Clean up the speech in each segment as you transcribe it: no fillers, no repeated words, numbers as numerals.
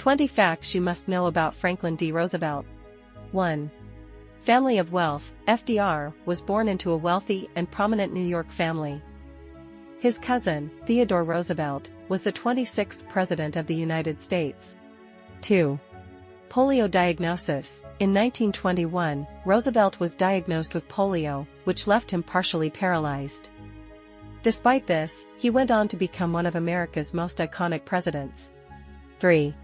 20 facts you must know about Franklin D. Roosevelt. 1. Family of wealth. FDR was born into a wealthy and prominent New York family. His cousin, Theodore Roosevelt, was the 26th President of the United States. 2. Polio diagnosis. In 1921, Roosevelt was diagnosed with polio, which left him partially paralyzed. Despite this, he went on to become one of America's most iconic presidents. 3.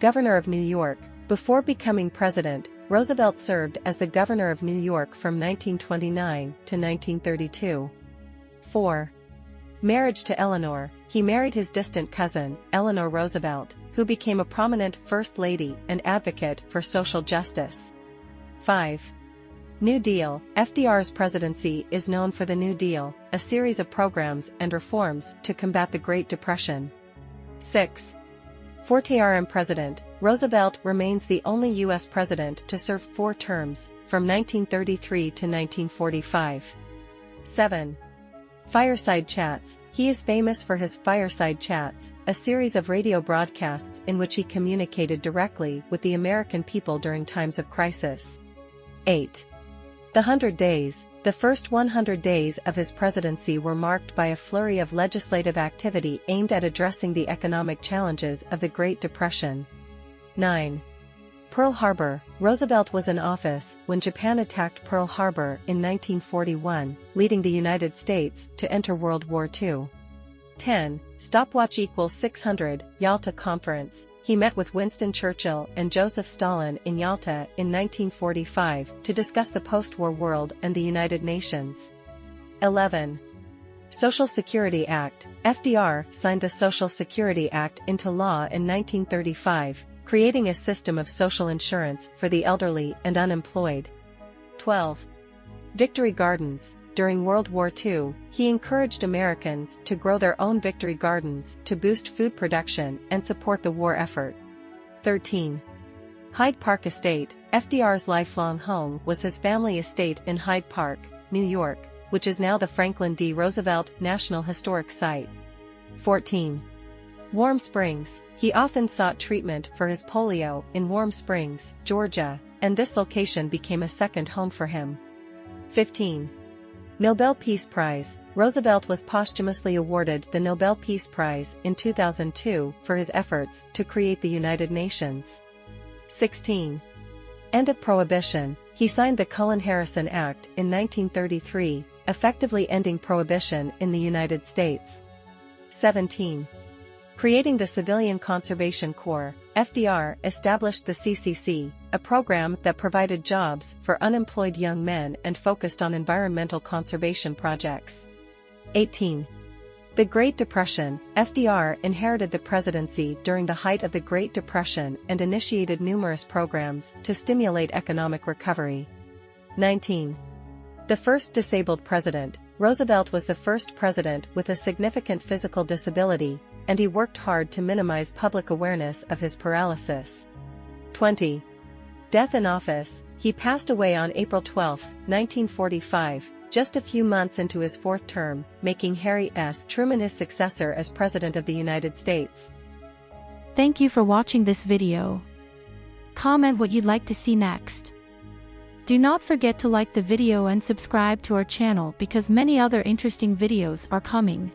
Governor of New York. Before becoming president, Roosevelt served as the governor of New York from 1929 to 1932. 4. Marriage to Eleanor. He married his distant cousin, Eleanor Roosevelt, who became a prominent First Lady and advocate for social justice. 5. New Deal. FDR's presidency is known for the New Deal, a series of programs and reforms to combat the Great Depression. 6. 4-term president. Roosevelt remains the only U.S. president to serve 4 terms, from 1933 to 1945. 7. Fireside chats. He is famous for his fireside chats, a series of radio broadcasts in which he communicated directly with the American people during times of crisis. 8. The 100 Days. The first 100 days of his presidency were marked by a flurry of legislative activity aimed at addressing the economic challenges of the Great Depression. 9. Pearl Harbor. Roosevelt was in office when Japan attacked Pearl Harbor in 1941, leading the United States to enter World War II. 10. Stopwatch equals 600. Yalta Conference. He met with Winston Churchill and Joseph Stalin in Yalta in 1945 to discuss the post-war world and the United Nations. 11. Social Security Act. FDR signed the Social Security Act into law in 1935, creating a system of social insurance for the elderly and unemployed. 12. Victory Gardens. During World War II, he encouraged Americans to grow their own victory gardens to boost food production and support the war effort. 13. Hyde Park Estate. FDR's lifelong home was his family estate in Hyde Park, New York, which is now the Franklin D. Roosevelt National Historic Site. 14. Warm Springs. He often sought treatment for his polio in Warm Springs, Georgia, and this location became a second home for him. 15. Nobel Peace Prize. Roosevelt was posthumously awarded the Nobel Peace Prize in 2002 for his efforts to create the United Nations. 16. End of Prohibition. He signed the Cullen-Harrison Act in 1933, effectively ending prohibition in the United States. 17. Creating the Civilian Conservation Corps. FDR established the CCC, a program that provided jobs for unemployed young men and focused on environmental conservation projects. 18. The Great Depression. FDR inherited the presidency during the height of the Great Depression and initiated numerous programs to stimulate economic recovery. 19. The first disabled president. Roosevelt was the first president with a significant physical disability, and he worked hard to minimize public awareness of his paralysis. 20. Death in office. He passed away on April 12, 1945, just a few months into his 4th term, making Harry S. Truman his successor as President of the United States. Thank you for watching this video. Comment what you'd like to see next. Do not forget to like the video and subscribe to our channel because many other interesting videos are coming.